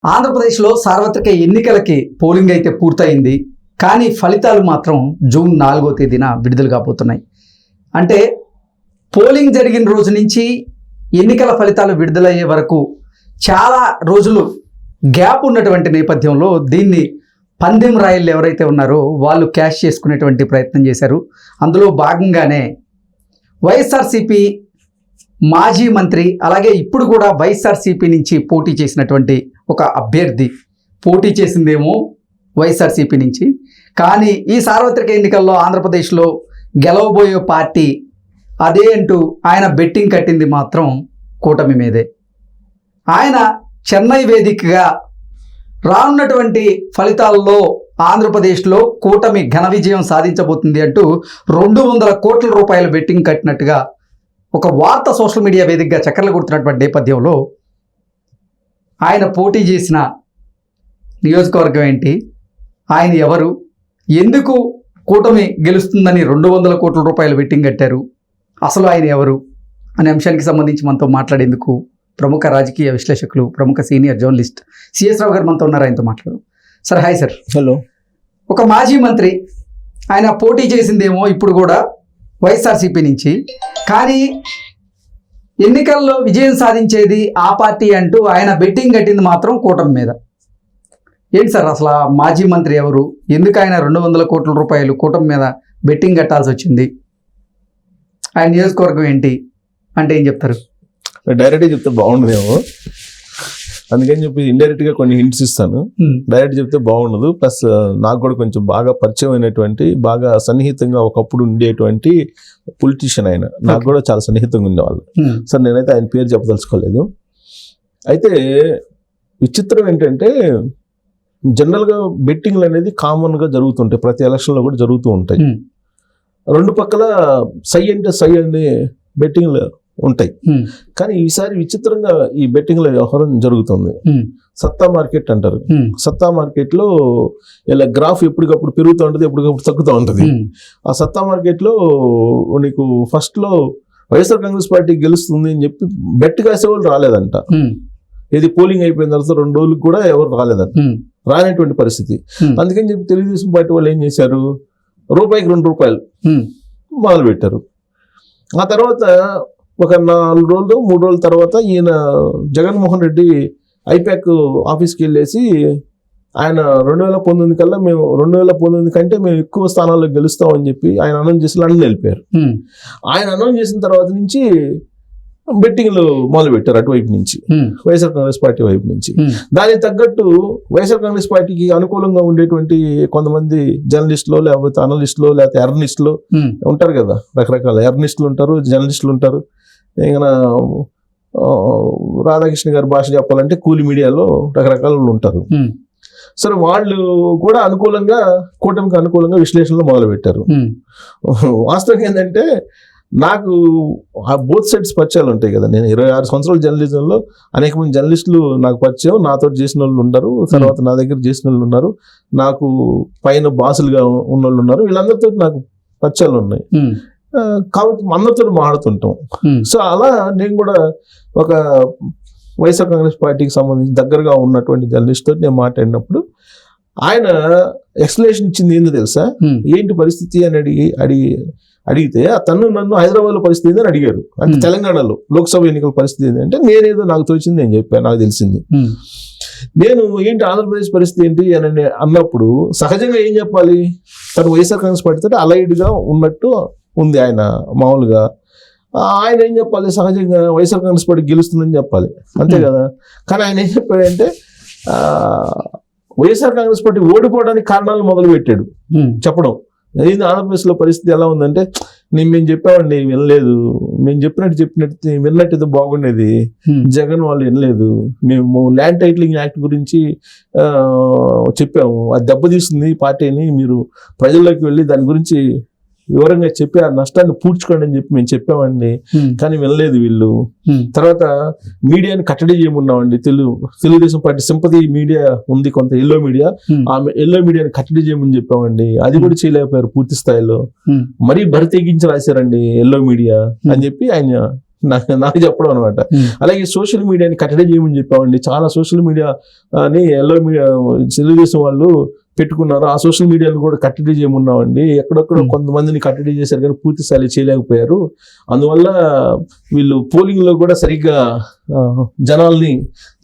ఆంధ్రప్రదేశ్లో సార్వత్రిక ఎన్నికలకి పోలింగ్ అయితే పూర్తయింది. కానీ ఫలితాలు మాత్రం జూన్ 4వ తేదీన విడుదల కాబోతున్నాయి. అంటే పోలింగ్ జరిగిన రోజు నుంచి ఎన్నికల ఫలితాలు విడుదలయ్యే వరకు చాలా రోజులు గ్యాప్ ఉన్నటువంటి నేపథ్యంలో దీన్ని పందెం రాయలు ఎవరైతే ఉన్నారో వాళ్ళు క్యాష్ చేసుకునేటువంటి ప్రయత్నం చేశారు. అందులో భాగంగానే వైఎస్ఆర్సీపీ మాజీ మంత్రి, అలాగే ఇప్పుడు కూడా వైఎస్ఆర్సీపీ నుంచి పోటీ చేసినటువంటి ఒక అభ్యర్థి, పోటీ చేసిందేమో వైఎస్ఆర్సీపీ నుంచి, కానీ ఈ సార్వత్రిక ఎన్నికల్లో ఆంధ్రప్రదేశ్లో గెలవబోయే పార్టీ అదే అంటూ ఆయన బెట్టింగ్ కట్టింది మాత్రం కూటమి మీదే. ఆయన చెన్నై వేదికగా రానున్నటువంటి ఫలితాల్లో ఆంధ్రప్రదేశ్లో కూటమి ఘన విజయం సాధించబోతుంది అంటూ 200 కోట్ల రూపాయల బెట్టింగ్ కట్టినట్టుగా ఒక వార్త సోషల్ మీడియా వేదికగా చక్కర్లు కొడుతున్నటువంటి నేపథ్యంలో ఆయన పోటీ చేసిన నియోజకవర్గం ఏంటి, ఆయన ఎవరు, ఎందుకు కూటమి గెలుస్తుందని 200 కోట్ల రూపాయల బెట్టింగ్ కట్టారు, అసలు ఆయన ఎవరు అనే అంశానికి సంబంధించి మనతో మాట్లాడేందుకు ప్రముఖ రాజకీయ విశ్లేషకులు, ప్రముఖ సీనియర్ జర్నలిస్ట్ సిఎస్ రావు గారు మనతో ఉన్నారు. ఆయనతో మాట్లాడు. Sir, hi sir. హలో. ఒక మాజీ మంత్రి, ఆయన పోటీ చేసిందేమో ఇప్పుడు కూడా వైఎస్ఆర్సీపీ నుంచి, కానీ ఎన్నికల్లో విజయం సాధించేది ఆ పార్టీ అంటూ ఆయన బెట్టింగ్ కట్టింది మాత్రం కూటమి మీద. ఏంటి సార్ అసలు ఆ మాజీ మంత్రి ఎవరు, ఎందుకు ఆయన 200 కోట్ల రూపాయలు కూటమి మీద బెట్టింగ్ కట్టాల్సి వచ్చింది, ఆయన నియోజకవర్గం ఏంటి అంటే ఏం చెప్తారు? డైరెక్ట్గా చెప్తే బాగుండదేమో, అందుకని చెప్పి ఇండైరెక్ట్గా కొన్ని హింట్స్ ఇస్తాను. డైరెక్ట్ చెప్తే బాగుండదు. ప్లస్ నాకు కూడా కొంచెం బాగా పరిచయం అయినటువంటి, బాగా సన్నిహితంగా ఒకప్పుడు ఉండేటువంటి పొలిటీషియన్ ఆయన, నాకు కూడా చాలా సన్నిహితంగా ఉండేవాళ్ళు. సార్, నేనైతే ఆయన పేరు చెప్పదలుచుకోలేదు. అయితే విచిత్రం ఏంటంటే, జనరల్గా బెట్టింగ్లు అనేది కామన్గా జరుగుతుంటాయి, ప్రతి ఎలక్షన్లో కూడా జరుగుతూ ఉంటాయి. రెండు పక్కల సై అంటే సై అనే బెట్టింగ్లు ఉంటాయి. కానీ ఈసారి విచిత్రంగా ఈ బెట్టింగ్ల వ్యవహారం జరుగుతుంది. సత్తా మార్కెట్ అంటారు. సత్తా మార్కెట్ లో ఇలా గ్రాఫ్ ఎప్పటికప్పుడు పెరుగుతూ ఉంటుంది, ఎప్పటికప్పుడు తగ్గుతూ ఉంటుంది. ఆ సత్తా మార్కెట్ లో నీకు ఫస్ట్ లో వైఎస్ఆర్ కాంగ్రెస్ పార్టీ గెలుస్తుంది అని చెప్పి బెట్ కాసే వాళ్ళు రాలేదంట. ఇది పోలింగ్ అయిపోయిన తర్వాత 2 రోజులకు కూడా ఎవరు రాలేదంట, రానటువంటి పరిస్థితి. అందుకని చెప్పి తెలుగుదేశం పార్టీ వాళ్ళు ఏం చేశారు, రూపాయికి 2 రూపాయలు మొదలు పెట్టారు. ఆ తర్వాత ఒక 4 రోజులు 3 రోజుల తర్వాత ఈయన జగన్మోహన్ రెడ్డి ఐపాక్ ఆఫీస్కి వెళ్ళేసి ఆయన 2019 కల్లా మేము 2019 కంటే మేము ఎక్కువ స్థానాల్లో గెలుస్తామని చెప్పి ఆయన అనౌన్స్ చేసి లండన్ వెళ్ళిపోయారు. ఆయన అనౌన్స్ చేసిన తర్వాత నుంచి బెట్టింగ్లు మొదలు పెట్టారు అటువైపు నుంచి, వైఎస్ఆర్ కాంగ్రెస్ పార్టీ వైపు నుంచి. దానికి తగ్గట్టు వైఎస్ఆర్ కాంగ్రెస్ పార్టీకి అనుకూలంగా ఉండేటువంటి కొంతమంది జర్నలిస్టులు, లేకపోతే అనలిస్టులు, లేకపోతే ఎర్నలిస్టులు ఉంటారు కదా, రకరకాల ఎర్నలిస్టులు ఉంటారు, జర్నలిస్టులు ఉంటారు. ఇంకా రాధాకృష్ణ గారి భాష చెప్పాలంటే కూలి మీడియాలో రకరకాల ఉంటారు. సరే, వాళ్ళు కూడా అనుకూలంగా, కూటమికి అనుకూలంగా విశ్లేషణలు మొదలు పెట్టారు. వాస్తవం ఏంటంటే, నాకు ఆ బోత్ సైడ్స్ పరిచయాలు ఉంటాయి కదా. నేను 26 సంవత్సరాల జర్నలిజంలో అనేక మంది జర్నలిస్టులు నాకు పరిచయం, నాతో చేసిన వాళ్ళు ఉన్నారు, తర్వాత నా దగ్గర చేసిన వాళ్ళు ఉన్నారు, నాకు పైన బాసులుగా ఉన్న వాళ్ళు ఉన్నారు. వీళ్ళందరితో నాకు పరిచయాలు ఉన్నాయి కాబట్టి అందరితో మాట్లాడుతుంటాం. సో అలా నేను కూడా ఒక వైఎస్ఆర్ కాంగ్రెస్ పార్టీకి సంబంధించి దగ్గరగా ఉన్నటువంటి జర్నలిస్ట్ తోటి నేను మాట్లాడినప్పుడు ఆయన ఎక్స్ప్లెనేషన్ ఇచ్చింది ఏందో తెలుసా, ఏంటి పరిస్థితి అని అడిగితే నన్ను హైదరాబాద్లో పరిస్థితి ఏందని అడిగారు. అంటే తెలంగాణలో లోక్సభ ఎన్నికల పరిస్థితి ఏంటంటే నేనేదో నాకు తోచింది నేను చెప్పాను, నాకు తెలిసింది. నేను ఏంటి ఆంధ్రప్రదేశ్ పరిస్థితి ఏంటి అని అన్నప్పుడు సహజంగా ఏం చెప్పాలి, తను వైఎస్ఆర్ కాంగ్రెస్ పార్టీతో అలైడ్గా ఉన్నట్టు ఉంది ఆయన. మామూలుగా ఆయన ఏం చెప్పాలి, సహజంగా వైఎస్ఆర్ కాంగ్రెస్ పార్టీ గెలుస్తుందని చెప్పాలి, అంతే కదా. కానీ ఆయన ఏం చెప్పాడంటే, వైఎస్ఆర్ కాంగ్రెస్ పార్టీ ఓడిపోవడానికి కారణాలు మొదలు పెట్టాడు చెప్పడం. ఏంది ఆంధ్రప్రదేశ్లో పరిస్థితి ఎలా ఉందంటే, మేము చెప్పామండి వినలేదు, మేము చెప్పినట్టు విన్నట్టు బాగుండేది, జగన్ వాళ్ళు వినలేదు, మేము ల్యాండ్ టైటిలింగ్ యాక్ట్ గురించి చెప్పాము, అది దెబ్బతీస్తుంది పార్టీని, మీరు ప్రజల్లోకి వెళ్ళి దాని గురించి వివరంగా చెప్పి ఆ నష్టాన్ని పూడ్చుకోండి అని చెప్పి మేము చెప్పామండి, కానీ వినలేదు వీళ్ళు. తర్వాత మీడియాని కట్టడి చేయమన్నామండి, తెలుగుదేశం పార్టీ సింపతి మీడియా ఉంది కొంత, ఎల్లో మీడియా, ఆ ఎల్లో మీడియాని కట్టడి చేయమని చెప్పామండి, అది కూడా చేయలేకపోయారు పూర్తి స్థాయిలో, మరీ బరి తెగించి రాశారండి ఎల్లో మీడియా అని చెప్పి ఆయన నాకు చెప్పడం అనమాట. అలాగే సోషల్ మీడియాని కట్టడి చేయమని చెప్పామండి. చాలా సోషల్ మీడియాని ఎల్లో మీడియా తెలుగుదేశం వాళ్ళు పెట్టుకున్నారు. ఆ సోషల్ మీడియాను కూడా కట్టడి చేయమన్నామండి. ఎక్కడొక్కడ కొంతమందిని కట్టడి చేశారు కానీ పూర్తి స్థాయి చేయలేకపోయారు. అందువల్ల వీళ్ళు పోలింగ్ లో కూడా సరిగ్గా జనాల్ని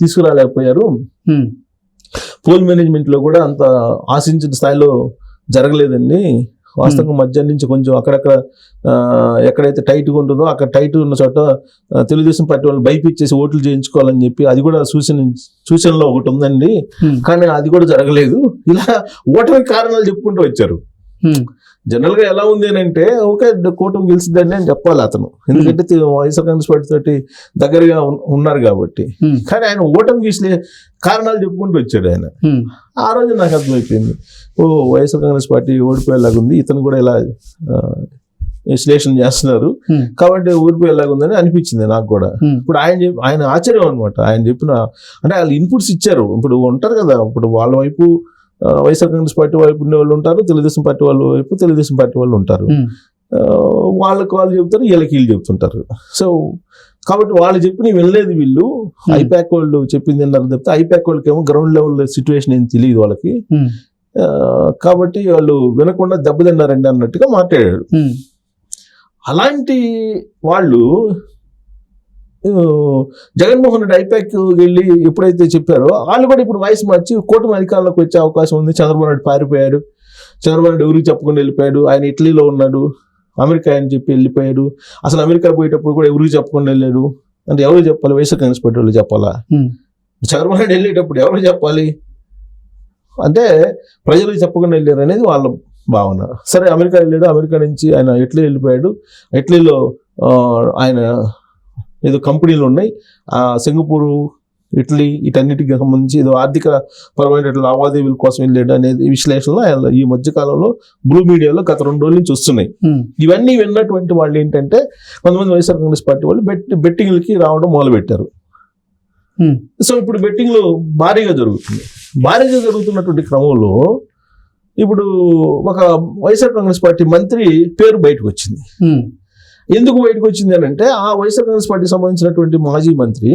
తీసుకురాలేకపోయారు. పోల్ మేనేజ్మెంట్ లో కూడా అంత ఆశించిన స్థాయిలో జరగలేదండి. వాస్తవంగా మధ్యాహ్నం నుంచి కొంచెం అక్కడక్కడ ఎక్కడైతే టైట్గా ఉంటుందో అక్కడ టైట్ ఉన్న చోట తెలుగుదేశం పార్టీ వాళ్ళు భయపించేసి ఓట్లు చేయించుకోవాలని చెప్పి అది కూడా సూచనలో ఒకటి ఉందండి. కానీ అది కూడా జరగలేదు. ఇలా ఓటమి కారణాలు చెప్పుకుంటూ వచ్చారు. జనరల్ గా ఎలా ఉంది అని అంటే ఓకే కూటమి గెలిచిందండి అని చెప్పాలి అతను, ఎందుకంటే వైఎస్ఆర్ కాంగ్రెస్ పార్టీ తోటి దగ్గరగా ఉన్నారు కాబట్టి. కానీ ఆయన ఓటమి గెలిచిన కారణాలు చెప్పుకుంటూ వచ్చాడు ఆయన. ఆ రోజు నాకు అర్థమైపోయింది, ఓ వైఎస్ఆర్ కాంగ్రెస్ పార్టీ ఓడిపోయేలాగా ఉంది, ఇతను కూడా ఇలా విశ్లేషణ చేస్తున్నారు కాబట్టి ఓడిపోయేలాగా ఉందని అనిపించింది నాకు కూడా. ఇప్పుడు ఆయన ఆశ్చర్యం అనమాట. ఆయన చెప్పిన అంటే వాళ్ళు ఇన్పుట్స్ ఇచ్చారు. ఇప్పుడు ఉంటారు కదా, ఇప్పుడు వాళ్ళ వైపు వైఎస్ఆర్ కాంగ్రెస్ పార్టీ వైపు ఉండే వాళ్ళు ఉంటారు, తెలుగుదేశం పార్టీ వాళ్ళ వైపు తెలుగుదేశం పార్టీ వాళ్ళు ఉంటారు. వాళ్ళకి వాళ్ళు చెబుతారు, వీళ్ళకి వీళ్ళు చెప్తుంటారు. సో కాబట్టి వాళ్ళు చెప్పి వినలేదు వీళ్ళు. ఐపాక్ వాళ్ళు చెప్పింది అన్నారు చెప్తే ఐపాక్ వాళ్ళకి ఏమో గ్రౌండ్ లెవెల్ సిచ్యువేషన్ ఏం తెలియదు వాళ్ళకి. కాబట్టి వాళ్ళు వినకుండా దెబ్బతిన్నారండి అన్నట్టుగా మాట్లాడాడు. అలాంటి వాళ్ళు జగన్మోహన్ రెడ్డి ఐపాక్ వెళ్ళి ఎప్పుడైతే చెప్పారో వాళ్ళు కూడా ఇప్పుడు వాయిస్ మార్చి కూటమి అధికారంలోకి వచ్చే అవకాశం ఉంది. చంద్రబాబు నాయుడు పారిపోయాడు, చంద్రబాబు నాయుడు ఎవరికి చెప్పకుండా వెళ్ళిపోయాడు, ఆయన ఇటలీలో ఉన్నాడు, అమెరికా అని చెప్పి వెళ్ళిపోయాడు. అసలు అమెరికా పోయేటప్పుడు కూడా ఎవరికి చెప్పకుండా వెళ్ళాడు అంటే ఎవరు చెప్పాలి? వైఎస్ఆర్ కాంగ్రెస్ పార్టీ వాళ్ళు చెప్పాలా? చంద్రబాబు నాయుడు వెళ్ళేటప్పుడు ఎవరు చెప్పాలి అంటే ప్రజలకు చెప్పకుండా వెళ్ళారు అనేది వాళ్ళ భావన. సరే అమెరికా వెళ్ళాడు, అమెరికా నుంచి ఆయన ఇటలీ వెళ్ళిపోయాడు, ఇటలీలో ఆయన ఏదో కంపెనీలు ఉన్నాయి, సింగపూరు ఇటలీ వీటన్నిటికి సంబంధించి ఏదో ఆర్థిక పరమైన లావాదేవీల కోసం వెళ్ళాడు అనేది విశ్లేషణలు ఈ మధ్య కాలంలో బ్లూ మీడియాలో గత 2 రోజుల నుంచి వస్తున్నాయి. ఇవన్నీ విన్నటువంటి వాళ్ళు ఏంటంటే కొంతమంది వైఎస్ఆర్ కాంగ్రెస్ పార్టీ వాళ్ళు బెట్టింగ్లకి రావడం మొదలుపెట్టారు. సో ఇప్పుడు బెట్టింగ్లు భారీగా జరుగుతుంది. భారీగా జరుగుతున్నటువంటి క్రమంలో ఇప్పుడు ఒక వైఎస్ఆర్ కాంగ్రెస్ పార్టీ మంత్రి పేరు బయటకు వచ్చింది. ఎందుకు బయటకు వచ్చింది అని అంటే ఆ వైఎస్ఆర్ కాంగ్రెస్ పార్టీకి సంబంధించినటువంటి మాజీ మంత్రి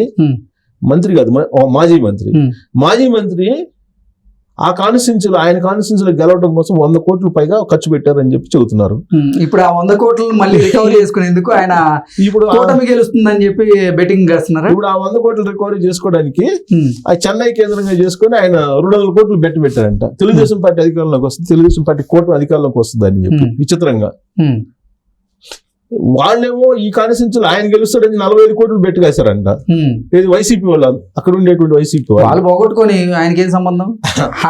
ఆ కాన్స్టిట్యూన్సీలో ఆయన కాన్స్టిట్యూన్సీలో గెలవడం కోసం 100 కోట్ల పైగా ఖర్చు పెట్టారని చెప్పి చెబుతున్నారు. ఇప్పుడు ఆ 100 కోట్లు మళ్ళీ రికవరీ చేసుకునేందుకు ఆయన ఇప్పుడు కూటమి గెలుస్తుందని చెప్పి బెట్టింగ్ చేస్తున్నారు. ఇప్పుడు ఆ 100 కోట్లు రికవరీ చేసుకోవడానికి ఆ చెన్నై కేంద్రంగా చేసుకుని ఆయన 200 కోట్లు పెట్టారంట. తెలుగుదేశం పార్టీ అధికారంలోకి వస్తుంది, తెలుగుదేశం పార్టీ కూటమి అధికారంలోకి వస్తుంది అని చెప్పి విచిత్రంగా. వాళ్ళేమో ఈ కాన్స్టిట్యూన్సీలో ఆయన గెలుస్తాడని 45 కోట్లు బెట్ కాశారంట. ఇది వైసీపీ వాళ్ళు, అక్కడ ఉండేటువంటి వైసీపీ వాళ్ళు పోగొట్టుకొని ఆయనకి ఏం సంబంధం?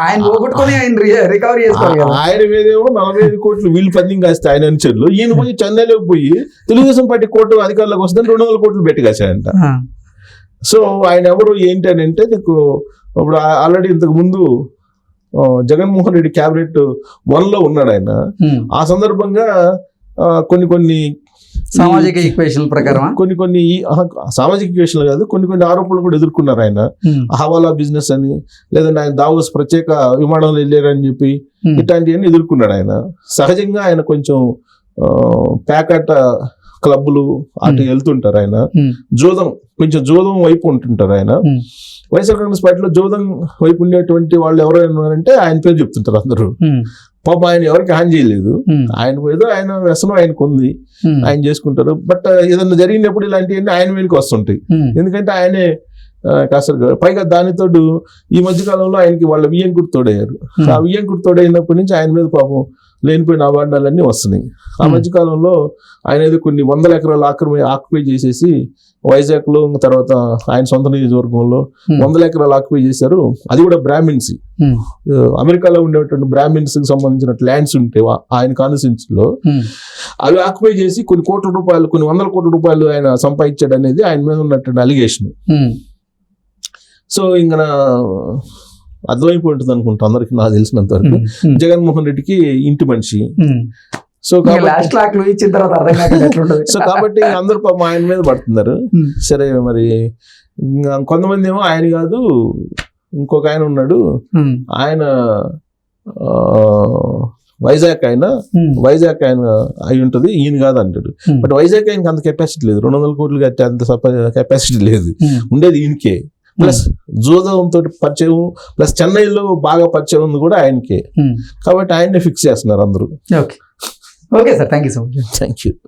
ఆయన పోగొట్టుకొని ఆయన రికవరీ చేసుకోవాలి. ఆయన మీదేమో 45 కోట్లు వీళ్ళు పందెం కాస్తే ఆయన అనుచరులు, ఈయన పోయి చెన్నైలోకి పోయి తెలుగుదేశం పార్టీ కోర్టు అధికారులకు వస్తుందని 200 కోట్లు బెట్ కాశారంట. సో ఆయన ఎవరు ఏంటి అని అంటే నీకు ఇప్పుడు ఆల్రెడీ ఇంతకు ముందు జగన్మోహన్ రెడ్డి క్యాబినెట్ 1లో ఉన్నాడు ఆయన. ఆ సందర్భంగా కొన్ని సామాజిక ఈక్వేషన్ ప్రకారం కొన్ని సామాజిక ఈక్వేషన్లు కాదు, కొన్ని ఆరోపణలు కూడా ఎదుర్కొన్నారు ఆయన. హవాలా బిజినెస్ అని, లేదంటే ఆయన దావోస్ ప్రత్యేక విమానంలో వెళ్ళారని చెప్పి ఇట్లాంటివన్నీ ఎదుర్కొన్నాడు ఆయన. సహజంగా ఆయన కొంచెం ప్యాకట్ క్లబ్లు అటు వెళ్తుంటారు ఆయన. జోదం వైపు ఉంటుంటారు ఆయన. వైఎస్ఆర్ కాంగ్రెస్ పార్టీలో జోదం వైపు ఉండేటువంటి వాళ్ళు ఎవరైనా ఉన్నారంటే ఆయన పేరు చెప్తుంటారు అందరూ. పాపం ఆయన ఎవరికి హాని చేయలేదు, ఆయన ఏదో ఆయన వ్యసనం ఆయనకు ఉంది, ఆయన చేసుకుంటారు. బట్ ఏదన్నా జరిగినప్పుడు ఇలాంటివన్నీ ఆయన వెనుక వస్తుంటాయి. ఎందుకంటే ఆయనే కాస్త పైగా దానితో ఈ మధ్యకాలంలో ఆయనకి వాళ్ళ వియ్యంకుడు తోడయ్యారు. ఆ వియ్యంకుడు తోడైనప్పటి నుంచి ఆయన మీద పాపం లేనిపోయిన అవార్డాలన్నీ వస్తున్నాయి. ఆ మధ్యకాలంలో ఆయన ఏదో కొన్ని 100 ఎకరాలు ఆక్యుపై చేసేసి వైజాగ్ లో, తర్వాత ఆయన సొంత నియోజకవర్గంలో 100 ఎకరాలు ఆక్యుపై చేశారు. అది కూడా బ్రాహ్మిన్స్, అమెరికాలో ఉండేటువంటి బ్రాహ్మిన్స్ కి సంబంధించిన ల్యాండ్స్ ఉంటే ఆయన కాన్స్టిట్యూన్సీలో అవి ఆక్యుపై చేసి కొన్ని 100 కోట్ల రూపాయలు ఆయన సంపాదించాడు అనేది ఆయన మీద ఉన్నటువంటి అలిగేషన్. సో ఇంకా అర్థమైపోయి ఉంటుంది అనుకుంటా అందరికి, నాకు తెలిసినంత వరకు జగన్మోహన్ రెడ్డికి ఇంటి మనిషి. సో కాబట్టి అందరూ పాపం ఆయన మీద పడుతున్నారు. సరే మరి కొంతమంది ఏమో ఆయన కాదు ఇంకొక ఆయన ఉన్నాడు, ఆయన వైజాగ్ ఆయన అయి ఉంటుంది, ఈయన కాదు అంటాడు. బట్ వైజాగ్ ఆయనకి అంత కెపాసిటీ లేదు, 200 కోట్లు కట్టే అంత కెపాసిటీ లేదు, ఉండేది ఈయనకే. ప్లస్ జోదం తోటి పరిచయం, ప్లస్ చెన్నైలో బాగా పరిచయం ఉంది కూడా ఆయనకే. కాబట్టి ఆయన్నే ఫిక్స్ చేస్తున్నారు అందరూ. Okay sir, thank you so much. Thank you.